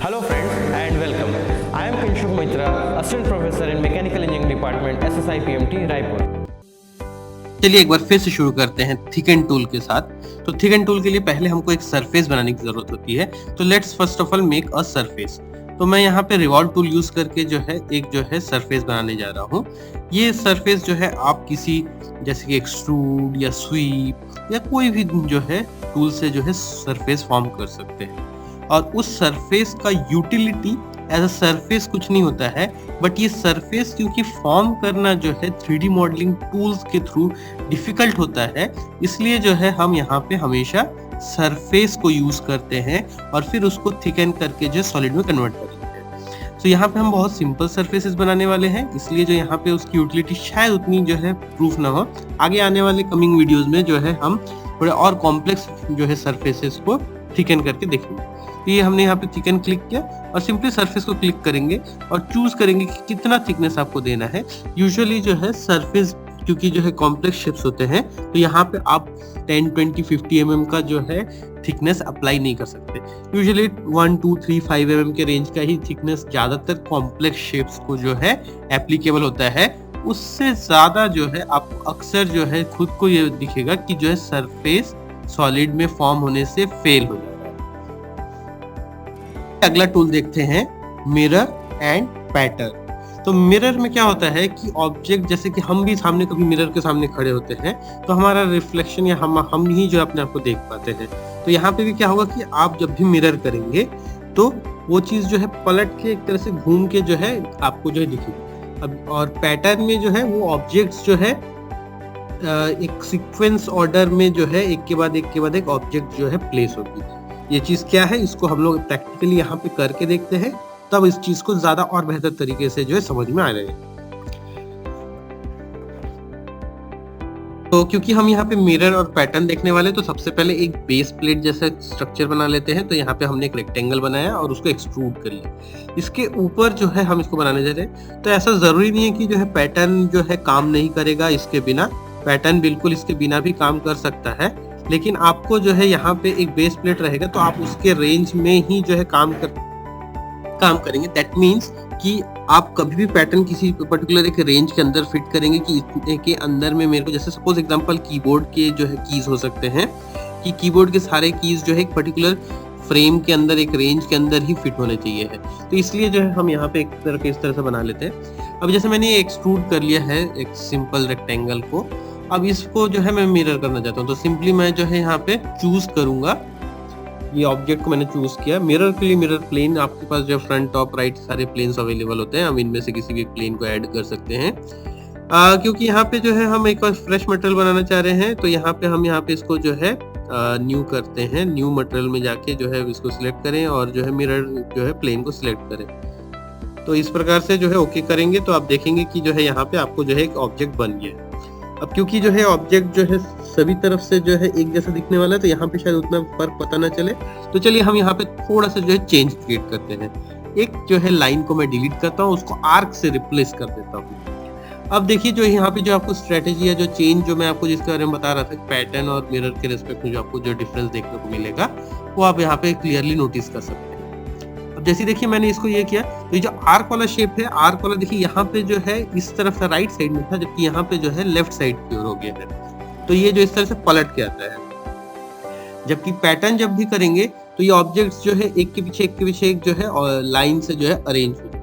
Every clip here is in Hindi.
Hello friends and welcome. I am Kinshuk Mitra, Assistant Professor in Mechanical Engineering Department, SSI PMT, Raipur. चलिए एक बार फिर से शुरू करते हैं थिकन टूल के साथ। तो थिकन टूल के लिए पहले हमको एक सरफेस बनाने की जरूरत होती है। तो let's first of all make a surface. तो मैं यहाँ पे रिवॉल्व टूल यूज करके जो है सरफेस बनाने जा रहा हूँ। ये सरफेस जो है आप किसी जैसे कि एक्सट्रूड या स्वीप या कोई भी जो है टूल से जो है सरफेस फॉर्म कर सकते हैं। और उस सरफेस का यूटिलिटी एज अ सरफेस कुछ नहीं होता है, बट ये सरफेस क्योंकि फॉर्म करना जो है 3D मॉडलिंग टूल्स के थ्रू डिफिकल्ट होता है, इसलिए जो है हम यहाँ पे हमेशा सरफेस को यूज करते हैं और फिर उसको थिकन करके जो सॉलिड में कन्वर्ट करते हैं। तो यहाँ पे हम बहुत सिंपल सरफेसेस बनाने वाले हैं, इसलिए जो यहाँ पे उसकी यूटिलिटी शायद उतनी जो है प्रूफ ना हो। आगे आने वाले कमिंग वीडियोज में जो है हम थोड़े और कॉम्प्लेक्स जो है सरफेसेस को थिकन करके देखेंगे। ये हमने यहाँ पे थिकन क्लिक किया और सिंपली सरफेस को क्लिक करेंगे और चूज करेंगे कि कितना थिकनेस आपको देना है। यूजुअली जो है सरफेस क्योंकि जो है कॉम्प्लेक्स शेप्स होते हैं, तो यहाँ पे आप 10, 20, 50 mm का जो है थिकनेस अप्लाई नहीं कर सकते। यूजुअली 1, 2, 3, 5 mm के रेंज का ही थिकनेस ज्यादातर कॉम्प्लेक्स शेप्स को जो है एप्लीकेबल होता है। उससे ज्यादा जो है आपको अक्सर जो है खुद को ये दिखेगा कि जो है सरफेस सॉलिड में फॉर्म होने से फेल हो जाएगा। अगला टूल देखते हैं मिरर एंड पैटर्न। तो मिरर में क्या होता है कि ऑब्जेक्ट जैसे कि हम भी सामने कभी मिरर के सामने खड़े होते हैं तो हमारा रिफ्लेक्शन या हम ही जो अपने आप को देख पाते हैं। तो यहाँ पे भी क्या होगा कि आप जब भी मिरर करेंगे तो वो चीज जो है पलट के एक तरह से घूम के जो है आपको जो है दिखेगी। अब और पैटर्न में जो है वो ऑब्जेक्ट्स जो है एक सीक्वेंस ऑर्डर में जो है एक के बाद एक ऑब्जेक्ट जो है प्लेस होगी। ये चीज क्या है इसको हम लोग प्रैक्टिकली यहाँ पे करके देखते हैं, तब इस चीज को ज्यादा और बेहतर तरीके से जो है समझ में आ रहे हैं। तो क्योंकि हम यहाँ पे मिरर और पैटर्न देखने वाले, तो सबसे पहले एक बेस प्लेट जैसा स्ट्रक्चर बना लेते हैं। तो यहाँ पे हमने एक रेक्टेंगल बनाया और उसको एक्सट्रूड कर लिया। इसके ऊपर जो है हम इसको बनाने जा रहे हैं। तो ऐसा जरूरी नहीं है कि जो है पैटर्न जो है काम नहीं करेगा इसके बिना। पैटर्न बिल्कुल इसके बिना भी काम कर सकता है, लेकिन आपको जो है यहाँ पे एक बेस प्लेट रहेगा तो आप उसके रेंज में ही जो है काम करेंगे। दैट मीन्स कि आप कभी भी पैटर्न किसी पर्टिकुलर एक रेंज के अंदर फिट करेंगे कि इतने के अंदर में मेरे को, जैसे सपोज एग्जांपल कीबोर्ड के जो है कीज हो सकते हैं कि कीबोर्ड के सारे कीज जो है एक पर्टिकुलर फ्रेम के अंदर एक रेंज के अंदर ही फिट होने चाहिए है। तो इसलिए जो है हम यहाँ पे इस तरह से बना लेते हैं। अब जैसे मैंने ये एक्सट्रूड कर लिया है एक सिंपल रेक्टेंगल को, अब इसको जो है मैं मिरर करना चाहता हूँ। तो सिंपली मैं जो है यहाँ पे चूज करूंगा, ये ऑब्जेक्ट को मैंने चूज किया। मिरर के लिए मिरर प्लेन आपके पास जो फ्रंट टॉप राइट सारे प्लेन्स अवेलेबल होते हैं, हम इनमें से किसी भी एक प्लेन को ऐड कर सकते हैं। क्योंकि यहाँ पे जो है हम एक फ्रेश मटेरियल बनाना चाह रहे हैं, तो यहाँ पे इसको जो है न्यू करते हैं। न्यू मटेरियल में जाके जो है इसको सिलेक्ट करें और जो है मिरर जो है प्लेन को सिलेक्ट करें। तो इस प्रकार से जो है ओके करेंगे तो आप देखेंगे कि जो है यहाँ पे आपको जो है एक ऑब्जेक्ट बन गया। अब क्योंकि जो है ऑब्जेक्ट जो है सभी तरफ से जो है एक जैसा दिखने वाला है, तो यहाँ पे शायद उतना फर्क पता ना चले। तो चलिए हम यहाँ पे थोड़ा सा जो है चेंज क्रिएट करते हैं। एक जो है लाइन को मैं डिलीट करता हूँ, उसको आर्क से रिप्लेस कर देता हूँ। अब देखिए जो यहाँ पे जो आपको स्ट्रेटेजी है, जो चेंज जो मैं आपको जिसके बारे में बता रहा था, पैटर्न और मिरर के रिस्पेक्ट में जो आपको जो डिफरेंस देखने को मिलेगा वो आप यहाँ पे क्लियरली नोटिस कर सकते हैं। अब जैसे देखिए मैंने इसको ये किया, तो ये जो आर्क वाला शेप है, आर्क वाला देखिए यहाँ पे जो है इस तरफ से राइट साइड में था, जबकि यहाँ पे जो है लेफ्ट साइड की ओर हो गया है। तो ये जो इस तरह से पलट के आता है। जबकि पैटर्न जब भी करेंगे तो ये ऑब्जेक्ट्स जो है एक के पीछे एक जो है और लाइन से जो है अरेंज हो जाए।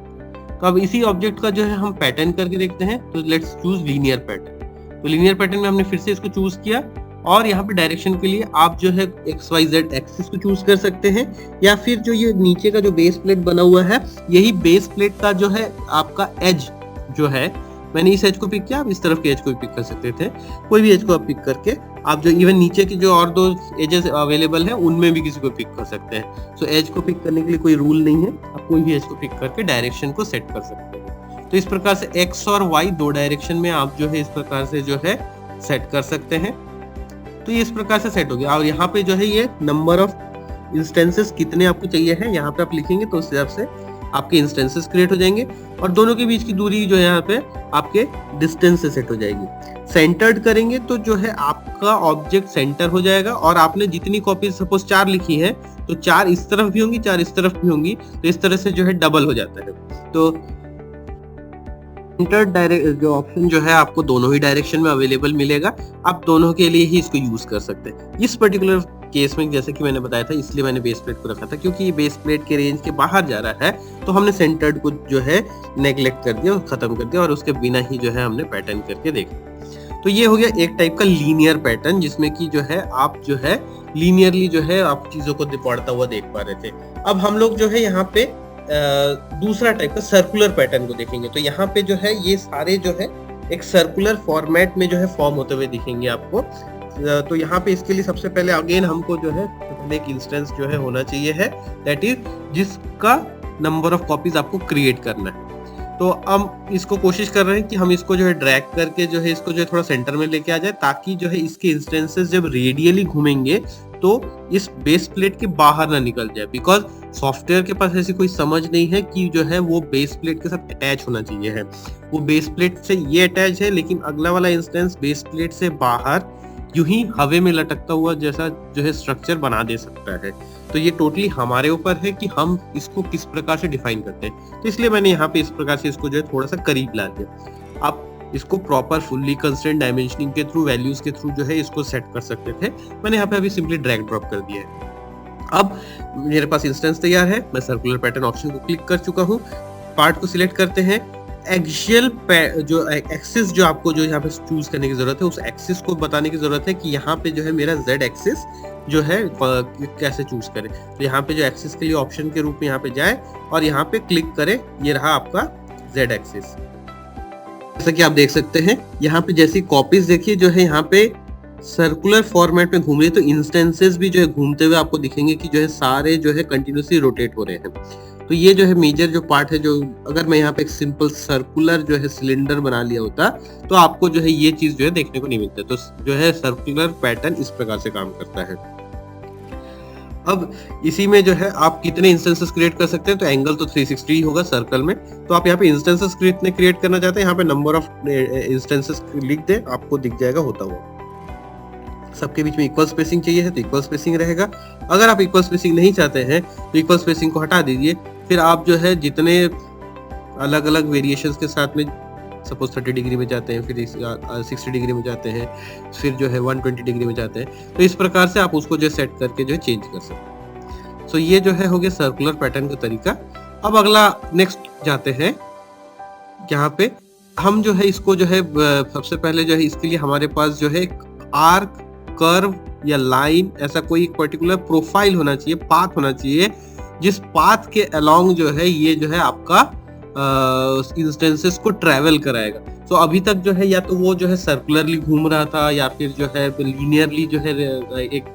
तो अब इसी ऑब्जेक्ट का जो है हम पैटर्न करके देखते हैं। तो लेट्स चूज लीनियर पैटर्न। तो लीनियर पैटर्न में हमने फिर से इसको चूज किया और यहाँ पे डायरेक्शन के लिए आप जो है XYZ एक्सिस को चूज कर सकते हैं, या फिर जो ये नीचे का जो बेस प्लेट बना हुआ है, यही बेस प्लेट का जो है आपका एज जो है, मैंने इस एज को पिक किया। आप इस तरफ के एज को भी पिक कर सकते थे, कोई भी एज को आप पिक करके आप जो इवन नीचे की जो और दो एजेस अवेलेबल है उनमें भी किसी को पिक कर सकते हैं। सो एज को पिक करने के लिए कोई रूल नहीं है, आप कोई भी एज को पिक करके डायरेक्शन को सेट कर सकते हैं। तो इस प्रकार से X और Y दो डायरेक्शन में आप जो है इस प्रकार से जो है सेट कर सकते हैं। तो ये इस प्रकार से सेट हो गया। और यहाँ पे जो है ये नंबर ऑफ इंस्टेंसेस कितने आपको चाहिए हैं यहाँ पे आप लिखेंगे तो उस हिसाब से आपके इंस्टेंसेस क्रिएट हो जाएंगे और दोनों के बीच की दूरी जो है यहाँ पे आपके डिस्टेंस से सेट हो जाएगी। सेंटर्ड करेंगे तो जो है आपका ऑब्जेक्ट सेंटर हो जाएगा और आपने जितनी कॉपी सपोज 4 लिखी है तो 4 इस तरफ भी होंगी 4 इस तरफ भी होंगी, तो इस तरह से जो है डबल हो जाता है। तो सेंटर्ड डायरेक्ट जो ऑप्शन जो है आपको दोनों ही डायरेक्शन में अवेलेबल मिलेगा, आप दोनों के लिए ही इसको यूज कर सकते हैं। इस पर्टिकुलर केस में जैसे कि मैंने बताया था इसलिए मैंने बेस प्लेट को रखा था, क्योंकि ये बेस प्लेट के रेंज के बाहर जा रहा है तो हमने सेंटर्ड को जो है नेग्लेक्ट कर दिया और खत्म कर दिया और उसके बिना ही जो है हमने पैटर्न करके देखा। तो ये हो गया एक टाइप का लीनियर पैटर्न जिसमें कि जो है आप जो है लीनियरली जो है आप चीजों को बढ़ता हुआ देख पा रहे थे। अब हम लोग जो है यहाँ पे दूसरा टाइप का सर्कुलर पैटर्न को देखेंगे। तो यहाँ पे जो है ये सारे जो है एक सर्कुलर फॉर्मेट में जो है फॉर्म होते हुए दिखेंगे आपको। तो यहाँ पे इसके लिए सबसे पहले अगेन हमको जो है एक इंस्टेंस जो है होना चाहिए है, दैट इज जिसका नंबर ऑफ कॉपीज आपको क्रिएट करना है। तो हम इसको कोशिश कर रहे हैं कि हम इसको जो है ड्रैग करके जो है इसको जो है थोड़ा सेंटर में लेके आ जाए, ताकि जो है इसके इंस्टेंसेस जब रेडियली घूमेंगे तो इस बेस प्लेट के बाहर ना निकल जाए, बिकॉज सॉफ्टवेयर के पास ऐसी कोई समझ नहीं है कि जो है वो बेस प्लेट के साथ अटैच होना चाहिए है। वो बेस प्लेट से ये अटैच है लेकिन अगला वाला इंस्टेंस बेस प्लेट से बाहर यूं ही हवे में लटकता हुआ जैसा जो है स्ट्रक्चर बना दे सकता है। तो ये टोटली हमारे ऊपर है कि हम इसको किस प्रकार से डिफाइन करते हैं। तो इसलिए मैंने यहाँ पे इस प्रकार से इसको जो है थोड़ा सा करीब ला दिया। आप इसको प्रॉपर फुल्ली कंस्ट्रेंट डायमेंशनिंग के थ्रू, वैल्यूज के थ्रू जो है इसको सेट कर सकते थे। मैंने यहाँ पे अभी सिंपली ड्रैग ड्रॉप कर दिया है। अब मेरे पास इंस्टेंस तैयार है, मैं सर्कुलर पैटर्न ऑप्शन को क्लिक कर चुका हूँ। पार्ट को सिलेक्ट करते हैं। एक्सियल जो एक्सिस जो आपको जो यहाँ पे चूज करने की जरूरत है, उस एक्सिस को बताने की जरूरत है कि यहाँ पे जो है मेरा Z एक्सिस जो है कैसे चूज करें। तो यहाँ पे जो एक्सिस के लिए ऑप्शन के रूप में यहाँ पे जाए और यहाँ पे क्लिक करें, ये रहा आपका Z एक्सिस। जैसा कि आप देख सकते हैं यहाँ पे जैसी कॉपीज देखिए जो है यहाँ पे सर्कुलर फॉर्मेट में घूम रही है, तो इंस्टेंसेस भी जो है घूमते हुए आपको दिखेंगे कि जो है सारे जो है कंटिन्यूसली रोटेट हो रहे हैं। तो ये जो है मेजर जो पार्ट है, जो अगर मैं यहाँ पे एक सिंपल सर्कुलर जो है सिलेंडर बना लिया होता तो आपको जो है ये चीज जो है देखने को नहीं मिलता। तो जो है सर्कुलर पैटर्न इस प्रकार से काम करता है। अब इसी में जो है आप कितने इंस्टेंसेस क्रिएट कर सकते हैं, तो एंगल तो 360 होगा सर्कल में। तो आप यहाँ पे इंस्टेंसेस कितने क्रिएट करना चाहते हैं, यहाँ पे नंबर ऑफ इंस्टेंसेस लिख दे, आपको दिख जाएगा होता हुआ। सबके बीच में इक्वल स्पेसिंग चाहिए है तो इक्वल स्पेसिंग रहेगा। अगर आप इक्वल स्पेसिंग नहीं चाहते हैं तो इक्वल स्पेसिंग को हटा दीजिए। फिर आप जो है जितने अलग अलग वेरिएशंस के साथ में सपोज 30 डिग्री में जाते हैं, फिर 60 डिग्री में जाते हैं, फिर जो है 120 डिग्री में जाते हैं, तो इस प्रकार से आप उसको जो सेट करके जो है चेंज कर सकते हैं। सो ये जो है हो गया सर्कुलर पैटर्न का तरीका। अब अगला नेक्स्ट जाते हैं, यहाँ पे हम जो है इसको जो है सबसे पहले जो है इसके लिए हमारे पास जो है आर्क, कर्व या लाइन, ऐसा कोई पर्टिकुलर प्रोफाइल होना चाहिए, पाथ होना चाहिए, जिस पाथ के अलोंग जो है ये जो है आपका इंस्टेंसेस को ट्रैवल कराएगा। तो अभी तक जो है या तो वो जो है सर्कुलरली घूम रहा था या फिर जो है लीनियरली जो है एक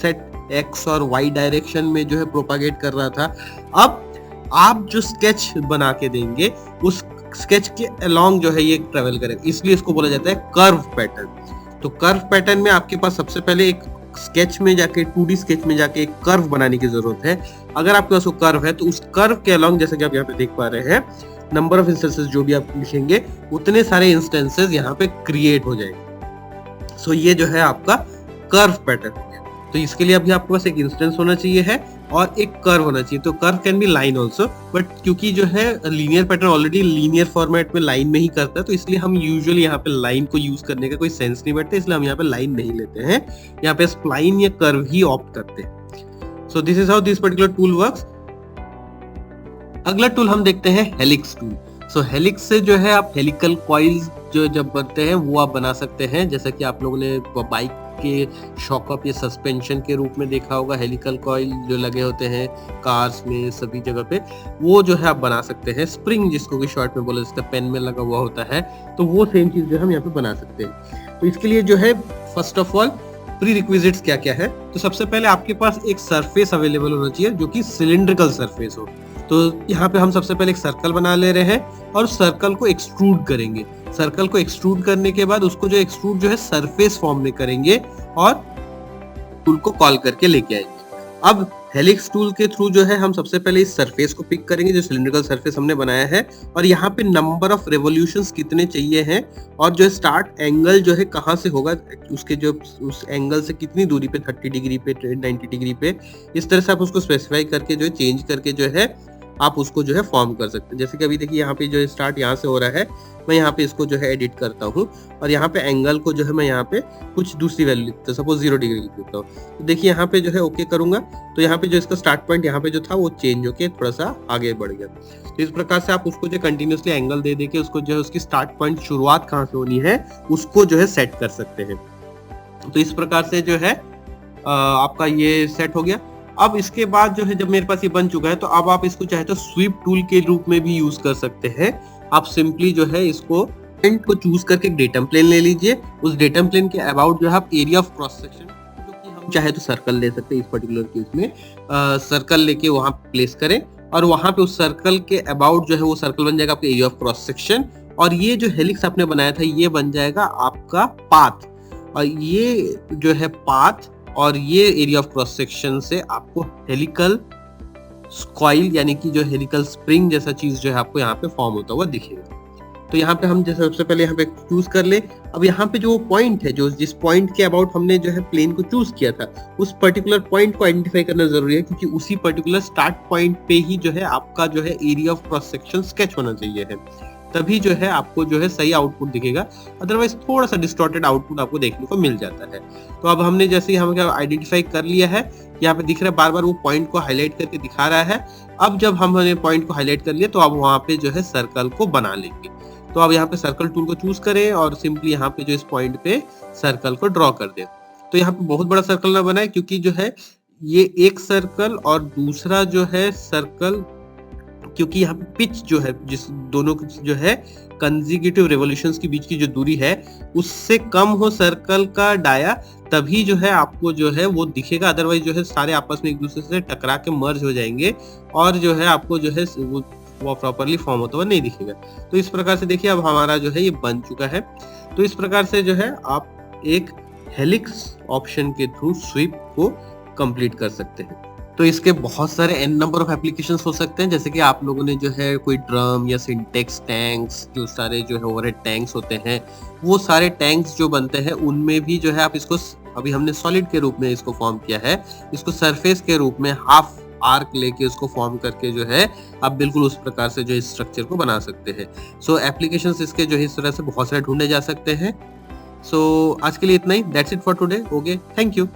सेट एक्स और वाई डायरेक्शन में जो है प्रोपागेट कर रहा था। अब आप जो स्केच बना के देंगे उस स्केच के अलोंग जो है ये ट्रैवल करेगा, इसलिए इसको बोला जाता है कर्व पैटर्न। तो कर्व पैटर्न में आपके पास सबसे पहले एक स्केच में जाके 2D स्केच में जाके एक कर्व बनाने की जरूरत है। अगर आपके पास वो कर्व है तो उस कर्व के अलोंग, जैसे कि आप यहाँ पे देख पा रहे हैं, नंबर ऑफ इंस्टेंसेस जो भी आप लिखेंगे उतने सारे इंस्टेंसेस यहाँ पे क्रिएट हो जाएंगे। सो ये जो है आपका कर्व पैटर्न हो गया। तो इसके लिए अभी आपके पास एक इंस्टेंस होना चाहिए है और एक कर्व होना चाहिए। तो curve can be line also, but क्योंकि जो है linear pattern already linear format में लाइन में ही करता है, तो इसलिए हम यूजुअली यहाँ पे लाइन को यूज करने का कोई सेंस नहीं बैठता, इसलिए हम यहाँ पे लाइन नहीं लेते हैं, यहाँ पे स्प्लाइन या कर्व ही ऑप्ट करते हैं। So this is how this particular tool works. अगला टूल हम देखते हैं हेलिक्स टूल। सो हेलिक्स से जो है आप हेलिकल कॉइल्स जो जब बनते हैं वो आप बना सकते हैं, जैसा कि आप लोगों ने बाइक के शॉकअप या सस्पेंशन के रूप में देखा होगा। हेलिकल कॉइल जो लगे होते हैं कार्स में सभी जगह पे, वो जो है आप बना सकते हैं। स्प्रिंग जिसको कि शॉर्ट में बोला जिसका पेन में लगा हुआ होता है, तो वो सेम चीज जो हम यहाँ पे बना सकते हैं। तो इसके लिए जो है first of all pre requisites क्या क्या है, तो सबसे पहले आपके पास एक सरफेस अवेलेबल होना चाहिए जो कि सिलिंड्रिकल सरफेस हो। तो यहाँ पे हम सबसे पहले एक सर्कल बना ले रहे हैं और सर्कल को एक्सट्रूड करेंगे। सर्कल को एक्सट्रूड करने के बाद उसको जो एक्सट्रूड जो है सरफेस फॉर्म में करेंगे और टूल को कॉल करके लेके आएंगे। अब हेलिक्स टूल के थ्रू जो है हम सबसे पहले इस सरफेस को पिक करेंगे, जो सिलिंड्रिकल सरफेस हमने बनाया है, और यहाँ पे नंबर ऑफ रेवोल्यूशंस कितने चाहिए हैं और जो स्टार्ट एंगल जो है कहाँ से होगा, उसके जो उस एंगल से कितनी दूरी पे, 30 डिग्री पे, 90 डिग्री पे, इस तरह से आप उसको स्पेसिफाई करके जो है चेंज करके जो है आप उसको जो है फॉर्म कर सकते हैं। जैसे कि अभी देखिए यहाँ पे जो स्टार्ट यहाँ से हो रहा है, मैं यहाँ पे इसको जो है एडिट करता हूँ और यहाँ पे एंगल को जो है मैं यहाँ पे कुछ दूसरी वैल्यू लिखता हूँ, सपोज 0 डिग्री लिख देता हूँ। तो देखिए यहाँ पे जो है ओके करूंगा तो यहाँ पे जो इसका स्टार्ट पॉइंट यहाँ पे जो था वो चेंज होके थोड़ा सा आगे बढ़ गया। तो इस प्रकार से आप उसको जो कंटिन्यूसली एंगल दे के उसको जो है उसकी स्टार्ट पॉइंट शुरुआत कहाँ से होनी है उसको जो है सेट कर सकते हैं। तो इस प्रकार से जो है आपका ये सेट हो गया। अब इसके बाद जो है जब मेरे पास ये बन चुका है तो अब आप इसको चाहे तो स्वीप टूल के रूप में भी यूज कर सकते हैं। आप सिंपली जो है इसको पॉइंट को चूज करके एक डेटम प्लेन ले लीजिए, उस डेटम प्लेन के अबाउट जो है आप एरिया ऑफ क्रॉस सेक्शन, जो कि हम चाहे तो सर्कल ले सकते हैं, इस पर्टिकुलर केस में सर्कल लेके वहां प्लेस करें और वहां पे उस सर्कल के अबाउट जो है वो सर्कल बन जाएगा आपका एरिया ऑफ क्रॉस सेक्शन, और ये जो हेलिक्स आपने बनाया था ये बन जाएगा आपका पाथ, और ये जो है पाथ और ये एरिया ऑफ क्रॉस सेक्शन से आपको हेलिकल स्कॉइल यानी कि जो हेलिकल स्प्रिंग जैसा चीज जो है आपको यहाँ पे फॉर्म होता हुआ दिखेगा। तो यहाँ पे हम जैसे सबसे पहले यहाँ पे चूज कर ले। अब यहाँ पे जो पॉइंट है, जो जिस पॉइंट के अबाउट हमने जो है प्लेन को चूज किया था, उस पर्टिकुलर पॉइंट को आइडेंटिफाई करना जरूरी है, क्योंकि उसी पर्टिकुलर स्टार्ट पॉइंट पे ही जो है आपका जो है area of cross section sketch होना चाहिए है, तभी जो है आपको जो है सही आउटपुट दिखेगा। अदरवाइज थोड़ा सा डिस्टॉर्टेड आउटपुट आपको देखने को मिल जाता है। तो अब हमने जैसे हम आइडेंटिफाई कर लिया है, यहाँ पे दिख रहा है बार बार वो पॉइंट को हाईलाइट करके दिखा रहा है। अब जब हमने पॉइंट को हाईलाइट कर लिया तो अब वहां पे जो है सर्कल को बना लेंगे। तो अब यहाँ पे सर्कल टूल को चूज करें और सिंपली यहाँ पे जो इस पॉइंट पे सर्कल को ड्रॉ कर दें। तो यहाँ पे बहुत बड़ा सर्कल ना बनाए, क्योंकि जो है ये एक सर्कल और दूसरा जो है सर्कल, क्योंकि यहाँ पे पिच जो है जिस दोनों जो है कंसेक्यूटिव रेवोल्यूशंस के बीच की जो दूरी है उससे कम हो सर्कल का डाया, तभी जो है आपको जो है वो दिखेगा। अदरवाइज जो है सारे आपस में एक दूसरे से टकरा के मर्ज हो जाएंगे और जो है आपको जो है वो प्रॉपरली फॉर्म होता हुआ नहीं दिखेगा। तो इस प्रकार से देखिए अब हमारा जो है ये बन चुका है। तो इस प्रकार से जो है आप एक हेलिक्स ऑप्शन के थ्रू स्वीप को कंप्लीट कर सकते हैं। तो इसके बहुत सारे n नंबर ऑफ एप्लीकेशंस हो सकते हैं, जैसे कि आप लोगों ने जो है कोई ड्रम या सिंटेक्स टैंक्स, जो सारे जो है ओवरहेड टैंक्स होते हैं, वो सारे टैंक्स जो बनते हैं उनमें भी जो है आप इसको, अभी हमने सॉलिड के रूप में इसको फॉर्म किया है, इसको सरफेस के रूप में हाफ आर्क लेके उसको फॉर्म करके जो है आप बिल्कुल उस प्रकार से जो स्ट्रक्चर को बना सकते हैं। सो एप्लीकेशंस इसके जो है इस तरह से बहुत सारे ढूंढे जा सकते हैं। सो आज के लिए इतना ही, that's it for today. Okay, thank you.